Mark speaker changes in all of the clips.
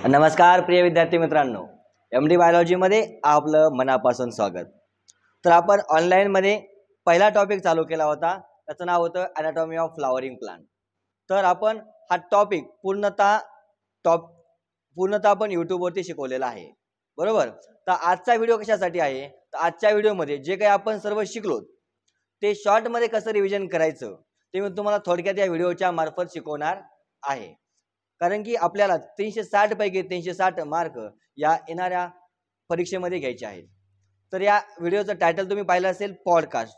Speaker 1: नमस्कार प्रिय विद्यार्थी मित्रांनो, MD बायोलॉजीमध्ये आपलं मनापासून स्वागत। तर आपण ऑनलाईनमध्ये पहिला टॉपिक चालू केला होता, त्याचं नाव होतं ॲनाटॉमी ऑफ फ्लावरिंग प्लांट। तर आपण हा टॉपिक पूर्णतः आपण यूट्यूबवरती शिकवलेला आहे, बरोबर। तर आजचा व्हिडिओ कशासाठी आहे, तर आजच्या व्हिडिओमध्ये जे काही आपण सर्व शिकलो ते शॉर्टमध्ये कसं रिव्हिजन करायचं ते मी तुम्हाला थोडक्यात या व्हिडिओच्या मार्फत शिकवणार आहे। कारण की आपल्याला 360 पैकी 360 मार्क या येणाऱ्या परीक्षेमध्ये घ्यायचे आहेत। तर या व्हिडिओचं टायटल तुम्ही पाहिलं असेल, पॉडकास्ट।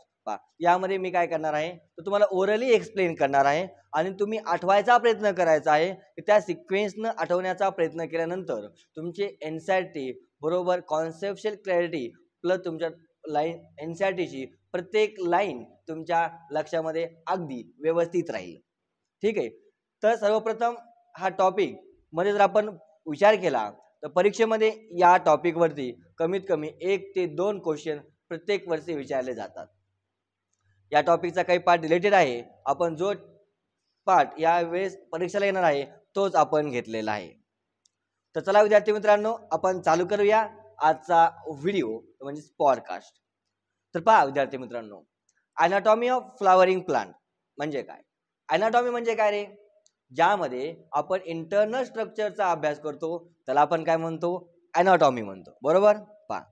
Speaker 1: यामध्ये मी काय करणार आहे, तर तुम्हाला ओरली एक्सप्लेन करणार आहे आणि तुम्ही आठवायचा प्रयत्न करायचा आहे। त्या सिक्वेन्सनं आठवण्याचा प्रयत्न केल्यानंतर तुमचे एनसीईआरटी बरोबर कॉन्सेप्शुअल क्लॅरिटी प्लस तुमच्या लाईन एनसीईआरटीची प्रत्येक लाईन तुमच्या लक्षामध्ये अगदी व्यवस्थित राहील, ठीक आहे। तर सर्वप्रथम हा टॉपिक मध्ये जर आपण विचार केला तर परीक्षेमध्ये या टॉपिकवरती कमीत कमी 1 ते 2 क्वेश्चन प्रत्येक वर्षी विचारले जातात। या टॉपिकचा काही पार्ट रिलेटेड आहे, आपण जो पार्ट या वेळेस परीक्षेला येणार आहे तोच आपण घेतलेला आहे। तर चला विद्यार्थी मित्रांनो, आपण चालू करूया आजचा व्हिडिओ म्हणजे पॉडकास्ट। तर पहा विद्यार्थी मित्रांनो, ॲनाटॉमी ऑफ फ्लावरिंग प्लांट म्हणजे काय। ॲनाटॉमी म्हणजे काय रे, ज्यामध्ये आपण इंटरनल स्ट्रक्चरचा अभ्यास करतो त्याला आपण काय म्हणतो, ॲनाटॉमी म्हणतो, बरोबर। पहा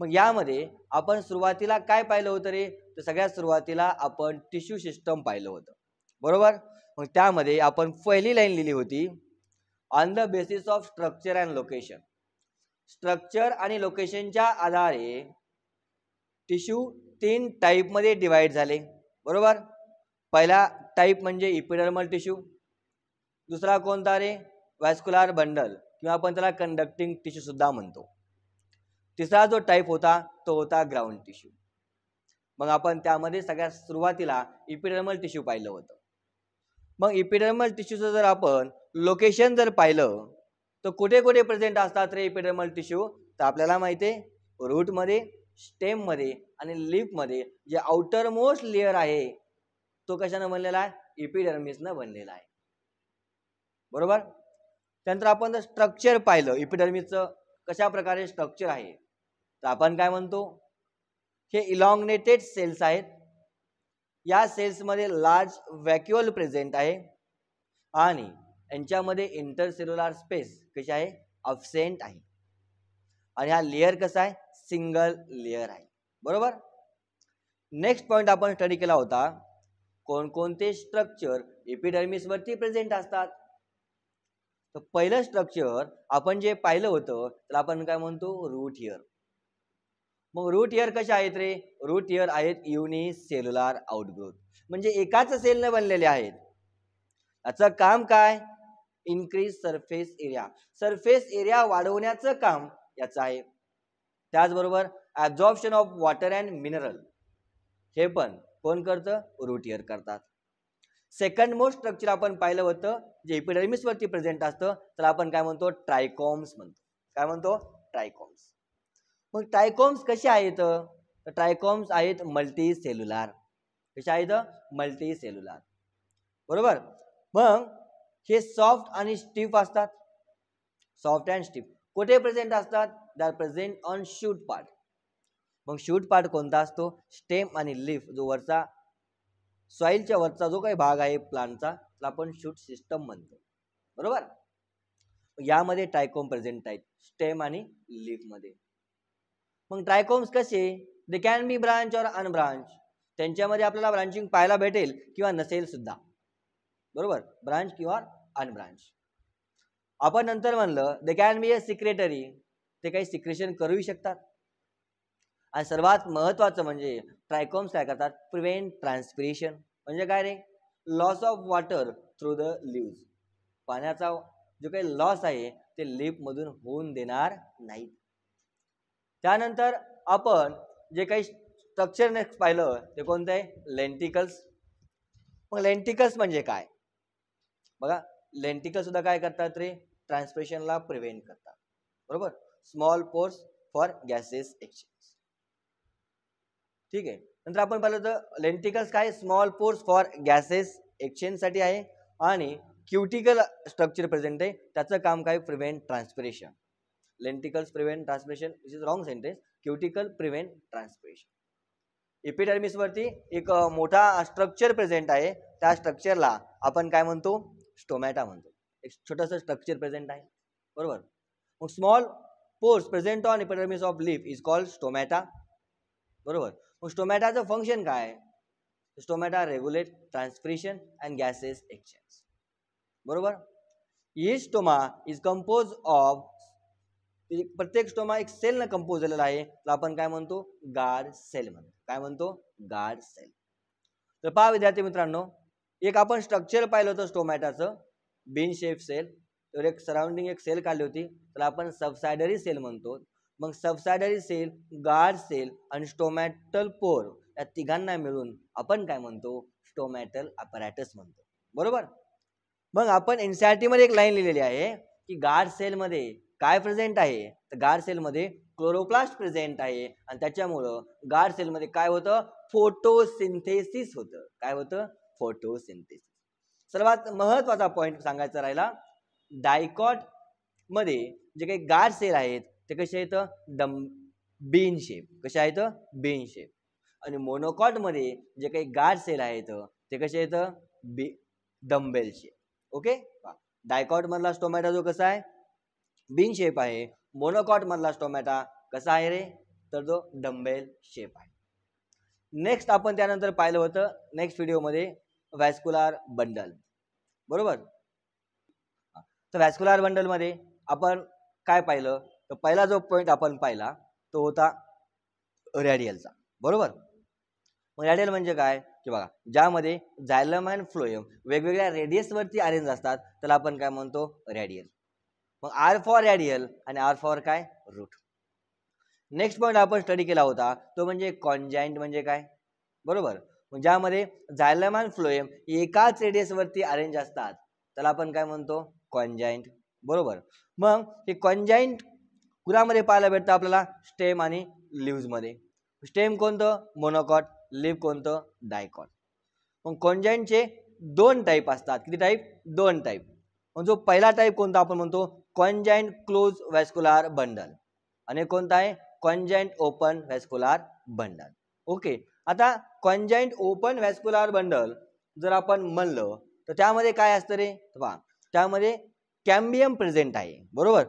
Speaker 1: मग यामध्ये आपण सुरुवातीला काय पाहिलं होतं रे, तर सगळ्यात सुरुवातीला आपण टिश्यू सिस्टम पाहिलं होतं, बरोबर। मग त्यामध्ये आपण पहिली लाईन लिहिली होती, on the basis of structure and location. Structure आणि लोकेशनच्या आधारे टिश्यू 3 टाईपमध्ये डिवाइड झाले, बरोबर। पहिला टाईप म्हणजे इपिडर्मल टिश्यू, दुसरा कोणता रे, वॅस्क्युलर बंडल किंवा आपण त्याला कंडक्टिंग टिश्यू सुद्धा म्हणतो। तिसरा जो टाईप होता तो होता ग्राउंड टिश्यू। मग आपण त्यामध्ये सगळ्यात सुरुवातीला इपिडर्मल टिश्यू पाहिलं होतं। मग इपिडर्मल टिश्यूचं जर आपण लोकेशन जर पाहिलं तर कुठे कुठे प्रेझेंट असतात रे इपिडर्मल टिश्यू, तर आपल्याला माहिती आहे रूटमध्ये, स्टेममध्ये आणि लीफमध्ये जे आउटर मोस्ट लेअर आहे तो कशाने बनलेला आहे, इपिडर्मिसनं बनलेला आहे, बरोबर। त्यानंतर आपण जर स्ट्रक्चर पाहिलं इपिडर्मिसचं कशा प्रकारे स्ट्रक्चर आहे, तर आपण काय म्हणतो, हे इलॉंगनेटेड सेल्स आहेत। या सेल्समध्ये लार्ज व्हॅक्युअल प्रेझेंट आहे आणि यांच्यामध्ये इंटरसेल्युलर स्पेस कशी आहे, अब्सेंट आहे आणि हा लेअर कसा आहे, सिंगल लेअर आहे, बरोबर। नेक्स्ट पॉइंट आपण स्टडी केला होता, कोणकोणते स्ट्रक्चर एपिडर्मिस वरती प्रेझेंट असतात। तर पहिलं स्ट्रक्चर आपण जे पाहिलं होतं त्याला आपण काय म्हणतो, रूट हेअर। मग रूट हेअर कसे आहेत रे, रूट हेअर आहेत युनिसेल्युलर आउटग्रोथ, म्हणजे एकाच सेलने बनलेले आहेत। याचं काम काय, increase surface area, surface area वाढवण्याचं काम याचं आहे। त्याचबरोबर absorption of water and mineral हे पण कोण करतं, रूट हेअर करतात। सेकंड मोस्ट स्ट्रक्चर आपण पाहिलं होतं जे एपिडर्मिस वरती प्रेझेंट असतं त्याला आपण काय म्हणतो, ट्रायकोम्स म्हणतो। काय म्हणतो, ट्रायकोम्स। मग ट्रायकोम्स कसे आहेत, तर ट्रायकोम्स आहेत मल्टी सेल्युलर। कसे आहेत, मल्टी सेल्युलर, बरोबर। मग हे सॉफ्ट आणि स्टिफ असतात, सॉफ्ट अँड स्टिफ कुठे प्रेझेंट असतात, they are present on shoot part. मग शूट पार्ट कोणता असतो, स्टेम आणि लीफ, जो वरचा सॉइलच्या वरचा जो काही भाग आहे प्लांटचा त्याला आपण शूट सिस्टम म्हणतो, बरोबर। यामध्ये ट्रायकोम प्रेझेंट आहेत स्टेम आणि लीफ मध्ये। मग ट्रायकोम्स कसे, दे कॅन बी ब्रांच और अनब्रांच, त्यांच्यामध्ये आपल्याला ब्रांचिंग पाहायला भेटेल किंवा नसेल सुद्धा, बरोबर, ब्रांच किंवा अनब्रांच। आपण नंतर म्हणलं they can be a secretary, ते काही सिक्रेशन करूही शकतात। आणि सर्वात महत्त्वाचं म्हणजे ट्रायकोम्स काय करतात, प्रिव्हेंट ट्रान्सपिरेशन, म्हणजे काय रे, loss of water through the leaves, पाण्याचा जो काही लॉस आहे ते लीफ मधून होऊन देणार नाही। त्यानंतर आपण जे काही स्ट्रक्चर नेक्स्ट पाहिलं ते कोणतं आहे, लेंटिकल्स। मग लेंटिकल्स म्हणजे काय, बघा लेंटिकल्स सुद्धा काय करतात रे, ट्रान्सपिरेशनला प्रिव्हेंट करतात, बरोबर। Small pores for gases exchange, ठीक आहे। नंतर आपण पाहिलं तर लेंटिकल्स काय, small pores for gases exchange साठी आहे आणि क्युटिकल स्ट्रक्चर प्रेझेंट आहे, त्याचं काम काय, prevent transpiration. Lenticels prevent transpiration, which is wrong sentence. Cuticle prevent transpiration. Epidermis वरती एक मोठा स्ट्रक्चर प्रेझेंट आहे, त्या स्ट्रक्चरला आपण काय म्हणतो, स्टोमॅटा म्हणतो. एक छोटंसं स्ट्रक्चर प्रेझेंट आहे, बरोबर. मग small pores present on epidermis of leaf is called stomata, बरोबर. मग स्टोमॅटाचं फंक्शन काय, stomata regulate transpiration and gases exchange, बरोबर. ही स्टोमा इज कंपोज ऑफ, प्रत्येक स्टोमा एक सेल न कंपोज झालेला आहे, तर आपण काय म्हणतो, गार्ड सेल म्हणतो. काय म्हणतो, गार्ड सेल. तर पहा विद्यार्थी मित्रांनो, एक आपण स्ट्रक्चर पाहिलं होतं स्टोमॅटाचं, बीन शेप सेल. तर एक सराउंडिंग एक सेल काढली होती, तर आपण सबसायडरी सेल म्हणतो. मग सबसायडरी सेल, गार्ड सेल आणि स्टोमॅटल पोर या तिघांना मिळून आपण काय म्हणतो, स्टोमॅटल अपॅरेटस म्हणतो, बरोबर. मग आपण एनसीईआरटी मध्ये एक लाईन लिहिलेली आहे की गार्ड सेल मध्ये काय प्रेझेंट आहे, तर गार्ड सेल मध्ये क्लोरोप्लास्ट प्रेझेंट आहे आणि त्याच्यामुळं गार्ड सेल मध्ये काय होतं, फोटोसिंथेसिस होतं. काय होतं, फोटोसिंथेसिस. सर्वात महत्वाचा पॉइंट सांगायचा राहिला, डायकॉट मध्ये जे काही गार्ड सेल आहेत ते कसे आहेत, बीन शेप. कसे आहेत, बीन शेप. आणि मोनोकॉट मध्ये जे काही गार्ड सेल आहेत ते कसे आहेत, डंबेल शेप. ओके. डायकॉट मधला स्टोमॅटा जो कसा आहे, बीन शेप आहे. मोनोकॉट मधला स्टोमॅटा कसा आहे रे, तर जो डंबेल शेप आहे. नेक्स्ट आपण त्यानंतर पाहिलं होतं नेक्स्ट व्हिडिओमध्ये व्हॅस्क्युलर बंडल, बरोबर. तर व्हॅस्क्युलर बंडल मध्ये आपण काय पाहिलं, तर पहिला जो पॉइंट आपण पाहिला तो होता रॅडियलचा, बरोबर. मग रॅडियल म्हणजे काय, की बघा, ज्यामध्ये झायलम अँड फ्लोएम वेगवेगळ्या रेडियस वरती अरेंज असतात, त्याला आपण काय म्हणतो, रॅडियल. मग आर फॉर रॅडियल आणि आर फॉर काय, रूट. नेक्स्ट पॉइंट आपण स्टडी केला होता तो म्हणजे कॉन्जाइंट म्हणजे काय, बरोबर. मग ज्यामध्ये झायलम अँड फ्लोएम एकाच रेडियस वरती अरेंज असतात, त्याला आपण काय म्हणतो, कॉन्जाइंट, बरोबर. मग हे कॉन्जाइंट कुणामध्ये पाहायला भेटतं आपल्याला, स्टेम आणि लिव्ज मध्ये. स्टेम कोणतं, मोनोकॉट. लिव्ह कोणतं, डायकॉट. मग कॉन्जाइंटचे दोन टाईप असतात. किती टाईप, दोन टाईप. मग जो पहिला टाईप कोणता आपण म्हणतो, कॉन्जाइंट क्लोज व्हॅस्क्युलर बंडल. आणि कोणता आहे, कॉन्जाइंट ओपन व्हॅस्क्युलर बंडल. ओके. आता कॉन्जाइंट ओपन व्हॅस्क्युलर बंडल जर आपण म्हणलं तर त्यामध्ये काय असतं रे, पहा, त्यामध्ये कॅम्बियम प्रेझेंट आहे, बरोबर.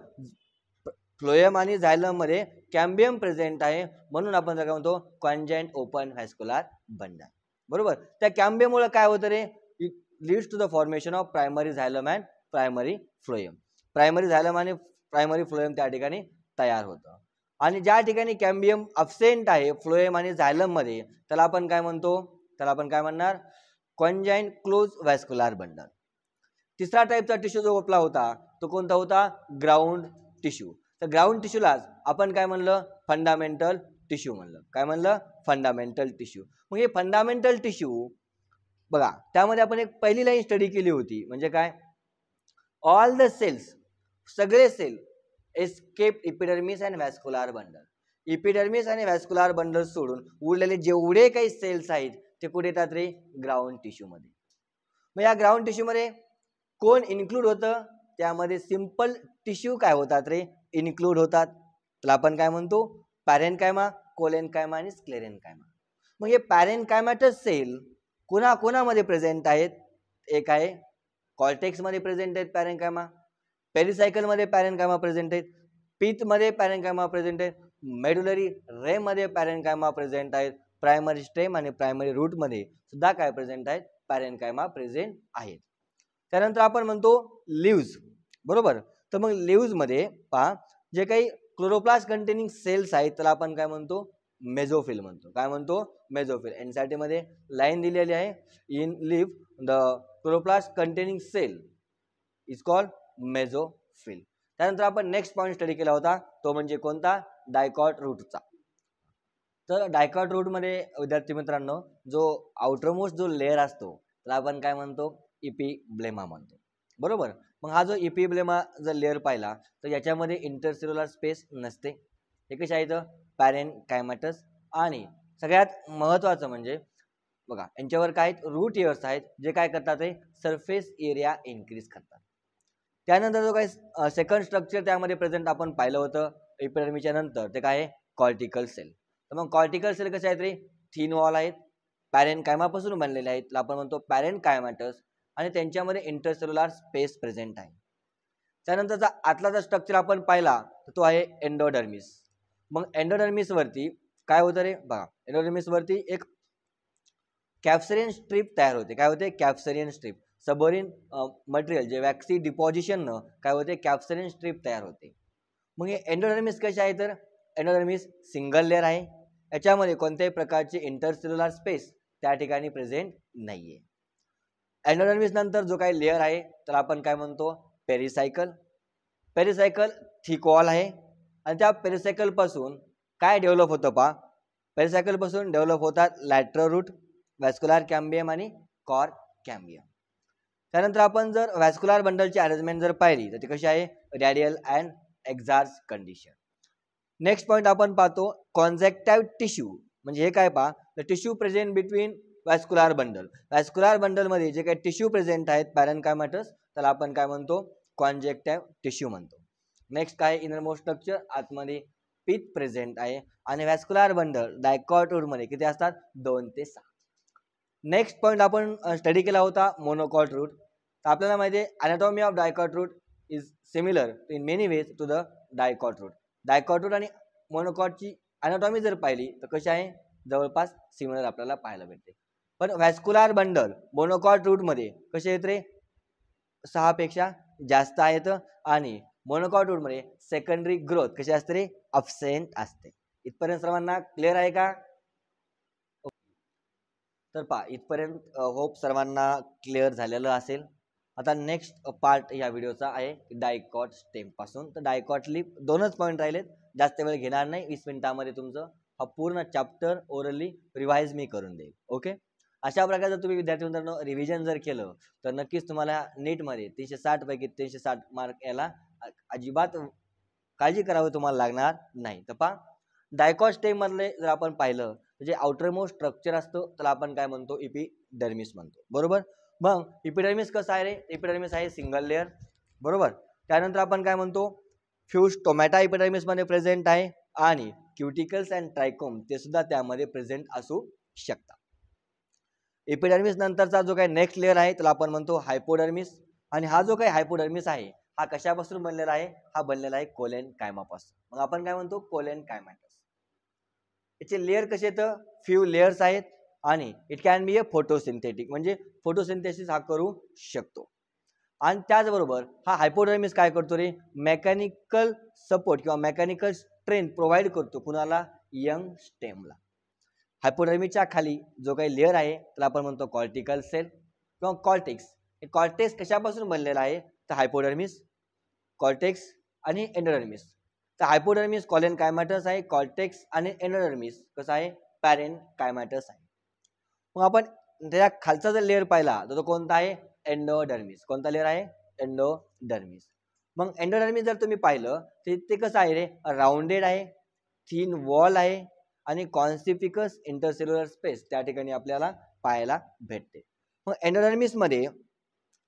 Speaker 1: फ्लोएम आणि झायलम मध्ये कॅम्बियम प्रेझेंट आहे, म्हणून आपण काय म्हणतो, कॉन्जाइंट ओपन व्हॅस्क्युलर बंडल, बरोबर. त्या कॅम्बियममुळे काय होतं रे, it leads to the formation of primary xylem and primary phloem. Primary xylem आणि प्रायमरी फ्लोएम त्या ठिकाणी तयार होतं. आणि ज्या ठिकाणी कॅम्बियम अब्सेंट आहे फ्लोएम आणि झायलम मध्ये, त्याला आपण काय म्हणतो, त्याला आपण काय म्हणणार, कॉन्जाइंट क्लोज व्हॅस्क्युलर बंडल. तिसरा टाईपचा टिश्यू जो आपला होता तो कोणता होता, ग्राउंड टिश्यू. तर ग्राउंड टिश्यूलाच आपण काय म्हणलं, फंडामेंटल टिश्यू म्हणलं. काय म्हणलं, फंडामेंटल टिश्यू. मग हे फंडामेंटल टिश्यू बघा, त्यामध्ये आपण एक पहिली लाईन स्टडी केली होती, म्हणजे काय, ऑल द सेल्स, सगळे सेल एस्केप epidermis and vascular bundle. Epidermis आणि व्हॅस्क्युलर बंडल सोडून उरलेले जेवढे काही सेल्स आहेत ते कुठे येतात रे, ग्राउंड टिश्यू मध्ये. मग या ग्राउंड टिश्यू मध्ये कोण इन्क्लूड होतं, त्यामध्ये सिंपल टिश्यू काय होतात रे, इन्क्लूड होतात. त्याला आपण काय म्हणतो, पॅरेनकायमा, कोलेनकायमा आणि स्क्लेरेनकायमा. मग हे पॅरेनकायमॅटस सेल कोणाकोणामध्ये प्रेझेंट आहेत, एक आहे कॉर्टेक्स मध्ये प्रेझेंट आहेत पॅरेनकायमा, पेरिसायकल मध्ये पॅरेनकायमा प्रेझेंट आहेत, पीथ मध्ये पॅरेनकायमा प्रेझेंट आहेत, मेडुलरी रे मध्ये पॅरेनकायमा प्रेझेंट आहेत, प्रायमरी स्टेम आणि प्रायमरी रूट मध्ये सुद्धा काय प्रेझेंट आहेत, पॅरेनकायमा प्रेझेंट आहेत. त्यानंतर आपण म्हणतो लिव्ज, बरोबर. तर मग लिव्ज मध्ये पहा, जे काही क्लोरोप्लास्ट कंटेनिंग सेल्स आहेत त्याला आपण काय म्हणतो, मेझोफिल म्हणतो. काय म्हणतो, मेझोफिल. एनसीईआरटी मध्ये लाईन दिलेली आहे, in leaf the chloroplast containing cell is called mesophyll. त्यानंतर आपण नेक्स्ट पॉईंट स्टडी केला होता तो म्हणजे कोणता, डायकॉट रूटचा. तर डायकॉट रूट मध्ये विद्यार्थी मित्रांनो जो आउटरमोस्ट जो लेअर असतो त्याला आपण काय म्हणतो, इपिब्लेमा म्हणतो, बरोबर. मग हा जो इपिब्लेमा जर लेअर पाहिला तर याच्यामध्ये इंटरसेल्युलर स्पेस नसते. हे कशा आहेत, पॅरेनकायमॅटस. आणि सगळ्यात महत्त्वाचं म्हणजे बघा यांच्यावर काय रूट इयर्स आहेत जे काय करतात ते सरफेस एरिया इन्क्रीज करतात. त्यानंतर जो काही सेकंड स्ट्रक्चर त्यामध्ये प्रेझेंट आपण पाहिलं होतं एपिडर्मीच्या नंतर ते काय आहे कॉर्टिकल सेल. तर मग कॉर्टिकल सेल कसे आहेत रे थिन वॉल आहेत पॅरेनकायमापासून बनलेले आहेत त्याला आपण म्हणतो पॅरेनकायमॅटस आणि त्यांच्यामध्ये इंटरसेल्युलर स्पेस प्रेझेंट आहे. त्यानंतरचा आतला जो स्ट्रक्चर आपण पाहिला तर तो आहे एंडोडर्मिस. मग एंडोडर्मिस वरती काय होतं रे बघा एंडोडर्मिस वरती एक कॅप्सरियन स्ट्रीप तयार होते. काय होते कॅप्सरियन स्ट्रीप सबोरिन मटेरियल जे वॅक्सी डिपॉझिशन न काय होते कॅप्सरियन स्ट्रीप तयार होते. मग हे एंडोडर्मिस कसे आहे तर एंडोडर्मिस सिंगल लेअर आहे याच्यामध्ये कोणत्याही प्रकारची इंटरसेल्युलर स्पेस त्या ठिकाणी प्रेझेंट नाहीये. एंडोडर्मिस नंतर जो काही लेअर आहे तर आपण काय म्हणतो पेरिसायकल. पेरिसायकल थिक वॉल आहे आणि त्या पेरिसायकल पासून काय डेव्हलप होतं पहा पेरिसायकल पासून डेव्हलप होतात लॅटरल रूट व्हॅस्क्युलर कॅम्बियम आणि कॉर कॅम्बियम. त्यानंतर आपण जर व्हॅस्क्युलर बंडलची अरेंजमेंट जर पाहिली तर ती कशी आहे radial and exarch condition. Next point आपण पाहतो कॉन्जेक्टिव्ह टिश्यू म्हणजे हे काय पहा the tissue present between vascular bundle. Vascular बंडलमध्ये जे काही टिश्यू प्रेझेंट आहेत पॅरेनकायमॅटस त्याला आपण काय म्हणतो कॉन्जेक्टिव्ह टिश्यू म्हणतो. नेक्स्ट काय इनरमोस्ट स्ट्रक्चर आतमध्ये पीथ प्रेझेंट आहे आणि व्हॅस्क्युलर बंडल डायकॉट रूटमध्ये किती असतात 2 ते 6. नेक्स्ट पॉईंट आपण स्टडी केला होता मोनोकॉट रूट. तर आपल्याला माहिती आहे anatomy of dicot root is similar in many ways to the dicot root. Dicot root आणि मोनोकॉटची अनाटॉमी जर पाहिली तर कशी आहे जवळपास सिमिलर आपल्याला पाहायला भेटते. पण व्हॅस्क्युलर बंडल मोनोकॉट रूटमध्ये कसे आहेत रे 6 पेक्षा जास्त आहेत आणि मोनोकॉट रूटमध्ये सेकंडरी ग्रोथ कशी असते रे अब्सेंट असते. इथपर्यंत सर्वांना क्लिअर आहे का? तर पहा इथपर्यंत होप सर्वांना क्लिअर झालेलं असेल. आता नेक्स्ट पार्ट या व्हिडिओचा आहे डायकॉट स्टेम पासून. तर डायकॉट लिप 2च पॉईंट राहिलेत जास्त वेळ घेणार नाही 20 मिनिटांमध्ये तुमचं हा पूर्ण चॅप्टर ओरली रिवाइज मी करून देईल. ओके अशा प्रकारे जर तुम्ही विद्यार्थी मित्रांनो रिव्हिजन जर केलं तर नक्कीच तुम्हाला नीटमध्ये 360 पैकी 360 मार्क यायला अजिबात काळजी करावी तुम्हाला लागणार नाही. तर पहा डायकॉट स्टेम मधले जर आपण पाहिलं जे आउटरमोस्ट स्ट्रक्चर असतो त्याला आपण काय म्हणतो इपिडर्मिस म्हणतो बरोबर. मग इपिडर्मिस कसं आहे रे इपिडर्मिस आहे सिंगल लेअर बरोबर. त्यानंतर आपण काय म्हणतो फ्यूज टोमॅटा इपिडर्मिस मध्ये प्रेझेंट आहे आणि क्युटिकल्स अँड ट्रायकोम ते सुद्धा त्यामध्ये प्रेझेंट असू शकतात. इपिडर्मिस नंतरचा जो काही नेक्स्ट लेअर आहे त्याला आपण म्हणतो हायपोडर्मिस आणि हा जो काही हायपोडर्मिस आहे हा कशापासून बनलेला आहे हा बनलेला आहे कोलेन कायमापासून. मग आपण काय म्हणतो कोलेन कायमॅटस. याचे लेअर कसे आहेत फ्यू लेअर्स आहेत आणि it can be a photosynthetic म्हणजे फोटोसिंथेसिस हा करू शकतो. आणि त्याचबरोबर हा हायपोडर्मिस काय करतो रे मेकॅनिकल सपोर्ट किंवा मेकॅनिकल स्ट्रेंथ प्रोव्हाइड करतो कुणाला यंग स्टेमला. हायपोडर्मिसच्या खाली जो काही लेअर आहे त्याला आपण म्हणतो कॉर्टिकल सेल किंवा कॉर्टेक्स. हे कॉर्टेक्स कशापासून बनलेला आहे तर हायपोडर्मिस कॉर्टेक्स आणि एंडोडर्मिस. तर हायपोडर्मिस कोलेन कायमॅटस आहे कॉर्टेक्स आणि एंडोडर्मिस कसं आहे पॅरेन कायमॅटस आहे. मग आपण त्याच्या खालचा जर लेअर पाहिला तर तो कोणता आहे एंडोडर्मिस. कोणता लेअर आहे एंडोडर्मिस. मग एंडोडर्मिस जर तुम्ही पाहिलं तर ते कसं आहे रे राउंडेड आहे थिन वॉल आहे आणि कॉन्सिफिकस इंटरसेल्युलर स्पेस त्या ठिकाणी आपल्याला पाहायला भेटते. मग एंडोडर्मिस मध्ये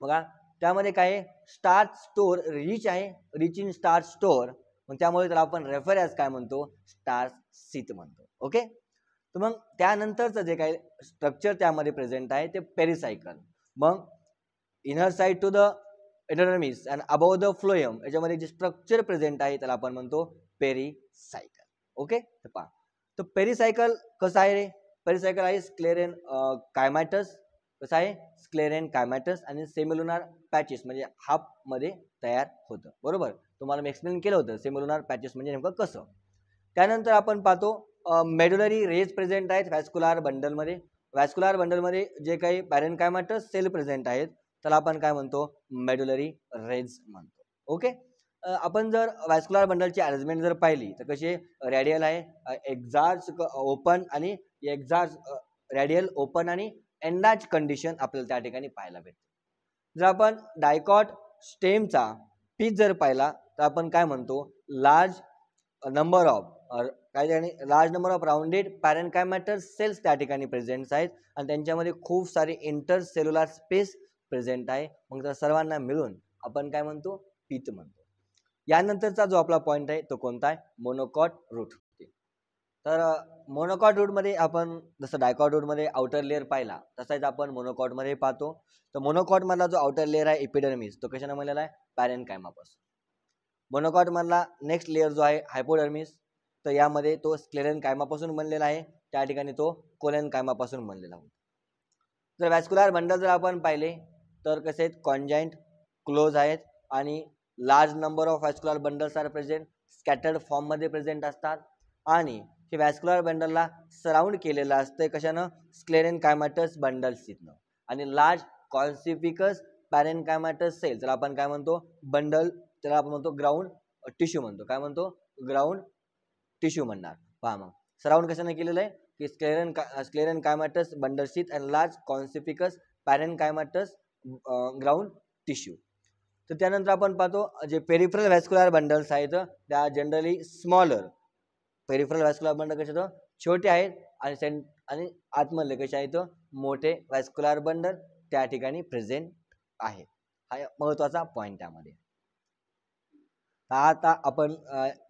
Speaker 1: बघा त्यामध्ये काय स्टार्च स्टोर रिच आहे रिच इन स्टार्च स्टोर मग त्यामुळे त्याला आपण रेफर ॲज काय म्हणतो स्टार्च सीट म्हणतो. ओके तर मग त्यानंतरचं जे काही स्ट्रक्चर त्यामध्ये प्रेझेंट आहे ते पेरिसायकल. मग inner side to the endodermis and above the phloem याच्यामध्ये जे स्ट्रक्चर प्रेझेंट आहे त्याला आपण म्हणतो पेरिसायकल. ओके तर पहा तर पेरिसायकल कसं आहे रे पेरिसायकल आहे स्क्लेरेन कायमॅटस कसं आहे स्क्लेरेन कायमॅटस आणि सेमिलुनार पॅचेस म्हणजे हाफ मध्ये तयार होतं बरोबर. तुम्हाला मी एक्सप्लेन केलं होतं सेमिलुनार पॅचेस म्हणजे नेमकं कसं. त्यानंतर आपण पाहतो मेडुलरी रेज प्रेझेंट आहेत व्हॅस्क्युलर बंडलमध्ये. व्हॅस्क्युलर बंडलमध्ये जे काही पॅरेनकायमॅटस सेल प्रेझेंट आहेत त्याला आपण काय म्हणतो मेडुलरी रेज म्हणतो. ओके आपण जर व्हॅस्क्युलर बंडलची अरेंजमेंट जर पाहिली तर कशी रॅडियल आहे एक्झार्ज ओपन आणि एक्झार्ज रॅडियल ओपन आणि एंडाज कंडिशन आपल्याला त्या ठिकाणी पाहायला भेटते. जर आपण डायकॉट स्टेमचा पीच जर पाहिला तर आपण काय म्हणतो लार्ज नंबर ऑफ काही ठिकाणी large number of rounded parenchymatous cells त्या ठिकाणी प्रेझेंट आहेत आणि त्यांच्यामध्ये खूप सारे इंटर सेल्युलर स्पेस प्रेझेंट आहे. मग त्या सर्वांना मिळून आपण काय म्हणतो, पीत म्हणतो. यानंतरचा जो आपला पॉईंट आहे तो कोणता आहे, मोनोकॉट रूट. तर मोनोकॉट रूटमध्ये आपण जसं डायकॉट रूटमध्ये आउटर लेअर पाहिला तसाच आपण मोनोकॉटमध्ये पाहतो. तर मोनोकॉटमधला जो आउटर लेअर आहे एपिडर्मिस, तो कशाने बनलेला आहे, पॅरेनकायमापासून. मोनोकॉटमधला नेक्स्ट लेअर जो आहे हायपोडर्मिस, तर यामध्ये तो स्क्लेरेनकायमापासून बनलेला आहे, त्या ठिकाणी तो कोलेनकायमापासून बनलेला होता. जर वॅस्क्युलर बंडल जर आपण पाहिले तर कसे आहेत, कॉन्जाइंट क्लोज आहेत आणि large number of vascular bundles are present, scattered फॉर्ममध्ये प्रेझेंट असतात आणि हे वॅस्क्युलर बंडलला सराउंड केलेलं असतं कशानं, स्क्लेरेनकायमॅटस बंडल्सनं. आणि लार्ज कॉन्सिफिकस पॅरेनकायमॅटस सेल तर आपण काय म्हणतो, बंडल, त्याला आपण म्हणतो ग्राउंड टिश्यू म्हणतो. काय म्हणतो, ग्राउंड टिश्यू म्हणणार. पहा मग सराउंड कशाने केलेलं आहे की स्क्लेरेनकायमॅटस बंडलशीथ अँड लार्ज कॉन्सिफिकस पॅरेनकायमॅटस ग्राउंड टिश्यू. तर त्यानंतर आपण पाहतो जे पेरिफरल व्हॅस्क्युलर बंडल्स आहेत त्या generally smaller. Peripheral vascular bundle कसे आहेत, छोटे आहेत आणि आतमधले कसे आहेत, मोठे व्हॅस्क्युलर बंडल त्या ठिकाणी प्रेझेंट आहे. हा महत्त्वाचा पॉईंट त्यामध्ये. आता आपण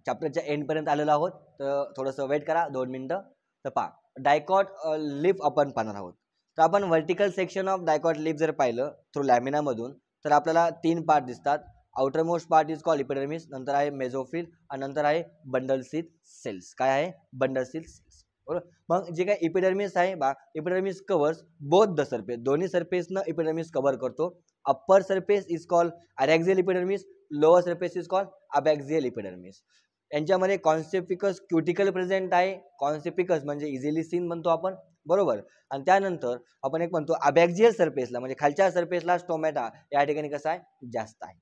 Speaker 1: चॅप्टरच्या एंडपर्यंत आलेलो आहोत, तर थोडंसं वेट करा 2 मिनिटं. तर पहा डायकॉट लिफ आपण पाहणार आहोत. तर आपण vertical section of dicot leaf जर पाहिलं थ्रू लॅमिनामधून तर आपल्याला 3 पार्ट दिसतात. Outer most part is called epidermis, नंतर आहे मेझोफिल आणि नंतर आहे बंडलशीथ सेल्स. काय आहे, बंडलशीथ सेल्स. बरोबर. मग जे काय इपिडर्मिस आहे बा, epidermis covers both the surface, दोन्ही सरफेसनं इपिडर्मिस कव्हर करतो. Upper surface is called adaxial epidermis, lower surface is called abaxial epidermis. यांच्यामध्ये कॉन्सेपिकस क्युटिकल प्रेझेंट आहे. कॉन्सेपिकस म्हणजे इझिली सीन म्हणतो आपण, बरोबर. आणि त्यानंतर आपण एक म्हणतो अबॅक्झियल सरफेसला म्हणजे खालच्या सरफेसला स्टोमॅटा या ठिकाणी कसं आहे, जास्त आहे.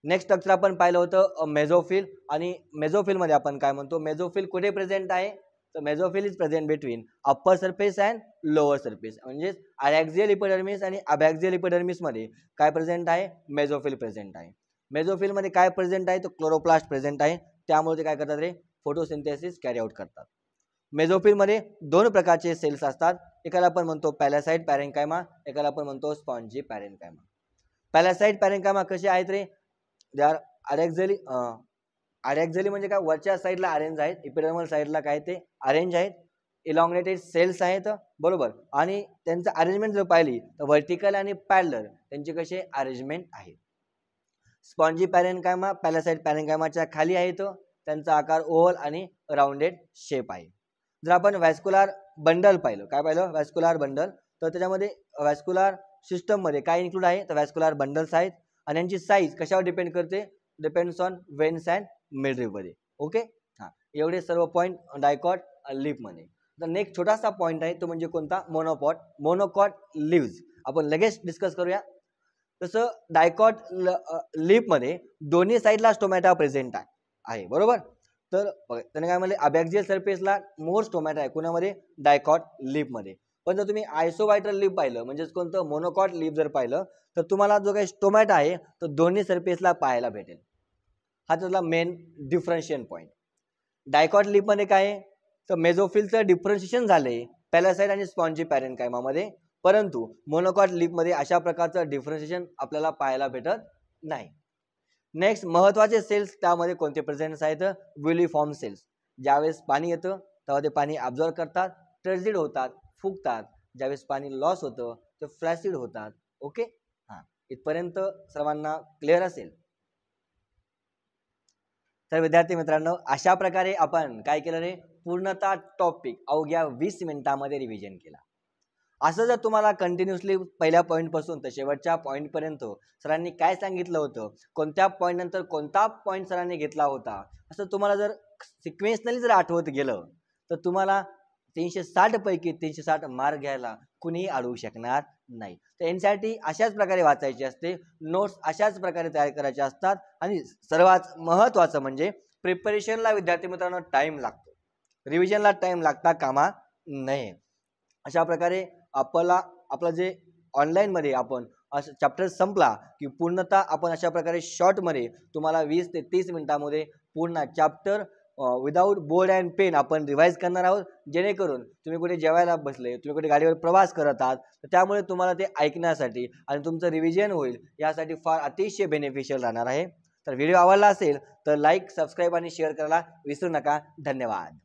Speaker 1: नेक्स्ट स्ट्रक्चर आपण पाहिलं होतं मेझोफिल, आणि मेझोफिलमध्ये आपण काय म्हणतो, मेझोफिल कुठे प्रेझेंट आहे, तर mesophyll is present between upper surface and lower surface. म्हणजे अरॅक्झियल इपिडर्मिस आणि अबॅक्झियल इपिडर्मिसमध्ये काय प्रेझेंट आहे, मेझोफिल प्रेझेंट आहे. मेझोफिलमध्ये काय प्रेझेंट आहे, तो क्लोरोप्लास्ट प्रेझेंट आहे. त्यामुळे ते काय करतात रे, फोटोसिंथेसिस कॅरी आउट करतात. मेझोफिलमध्ये 2 प्रकारचे सेल्स असतात. एकाला आपण म्हणतो पॅरासाइट पॅरेनकायमा, एकाला आपण म्हणतो स्पॉन्जी पॅरेनकायमा. पॅरासाइट पॅरेनकायमा कसे आहेत रे, दे आर अरॅक्झियली. अरॅक्झियली म्हणजे काय, वरच्या साईडला अरेंज आहेत, इपिडर्मल साईडला काय ते अरेंज आहेत, इलॉंगेटेड सेल्स आहेत, बरोबर. आणि त्यांचं अरेंजमेंट जर पाहिली तर व्हर्टिकल आणि पॅरलर त्यांचे कसे अरेंजमेंट आहेत. स्पॉन्जी पॅरेनकायमा पॅरासाइट पॅरेनकायमाच्या खाली आहेत, त्यांचा आकार ओव्हल आणि राउंडेड शेप आहे. जर आपण व्हॅस्क्युलर बंडल पाहिलं, काय पाहिलं, व्हॅस्क्युलर बंडल, तर त्याच्यामध्ये व्हॅस्क्युलर सिस्टममध्ये काय इन्क्लूड आहे, तर व्हॅस्क्युलर बंडल्स आहेत आणि यांची साईज कशावर डिपेंड करते, डिपेंड्स ऑन वेन्स अँड मिडरीमध्ये. ओके, हां, एवढे सर्व पॉईंट डायकॉट लिफमध्ये. तर नेक्स्ट छोटासा पॉईंट आहे तो म्हणजे कोणता, मोनोकॉट लिव्ज. आपण लगेच डिस्कस करूया. तसं डायकॉट लिफमध्ये दोन्ही साईडला स्टोमॅटा प्रेझेंट आहे, बरोबर. तर त्याने काय म्हणले, अबॅक्झियल सरफेसला मोर स्टोमॅटा आहे कुणामध्ये, डायकॉट लिफमध्ये. पण जर तुम्ही आयसोवायटल लिफ पाहिलं म्हणजेच कोणतं, मोनोकॉट लिफ जर पाहिलं तर तुम्हाला जो काही स्टोमॅटा आहे तो दोन्ही सरफेसला पाहायला भेटेल. हा त्यातला मेन डिफरन्शिएशन पॉईंट. डायकॉट लिफमध्ये काय आहे, तर मेझोफिलचं डिफरन्शिएशन झालंय पॅरासाइट आणि स्पॉन्जी पॅरेनकायमामध्ये, परंतु मोनोकॉट लिफमध्ये अशा प्रकारचं डिफरन्शिएशन आपल्याला पाहायला भेटत नाही. नेक्स्ट महत्त्वाचे सेल्स त्यामध्ये कोणते प्रेझेंट आहेत, विलिफॉर्म सेल्स. ज्यावेळेस पाणी येतं तेव्हा ते पाणी ॲब्झॉर्ब करतात, टर्जिड होतात, फुगतात. ज्यावेळेस पाणी लॉस होतं ते फ्लॅसिड होतात. ओके, हां, इथपर्यंत सर्वांना क्लिअर असेल. तर विद्यार्थी मित्रांनो, अशा प्रकारे आपण काय केलं रे, पूर्णतः टॉपिक अवघ्या 20 मिनिटांमध्ये रिव्हिजन केला. असं जर तुम्हाला कंटिन्युअसली पहिल्या पॉईंटपासून तर शेवटच्या पॉईंटपर्यंत सरांनी काय सांगितलं होतं, कोणत्या पॉईंट नंतर कोणता पॉईंट सरांनी घेतला होता, असं तुम्हाला जर सिक्वेन्शनली जर आठवत गेलं तर तुम्हाला 360 पैकी 360 मार्क घ्यायला कुणीही अडवू शकणार नाही. तर यासाठी अशाच प्रकारे वाचायची असते, नोट्स अशाच प्रकारे तयार करायचे असतात. आणि सर्वात महत्त्वाचं म्हणजे प्रिपरेशनला विद्यार्थी मित्रांनो टाईम लागतो, रिव्हिजनला टाईम लागता कामा नये. अशा प्रकारे आपलं जे ऑनलाईनमध्ये आपण असं चॅप्टर संपला की पूर्णतः आपण अशा प्रकारे शॉर्टमध्ये तुम्हाला 20 ते 30 मिनिटांमध्ये पूर्ण chapter without board and pen आपण रिवाईज करणार आहोत, जेणेकरून तुम्ही कुठे जेवायला बसले, तुम्ही कुठे गाडीवर प्रवास करत आहात, तर त्यामुळे तुम्हाला ते ऐकण्यासाठी आणि तुमचं रिव्हिजन होईल यासाठी फार अतिशय बेनिफिशियल राहणार आहे. तर व्हिडिओ आवडला असेल तर लाईक, सबस्क्राईब आणि शेअर करायला विसरू नका. धन्यवाद.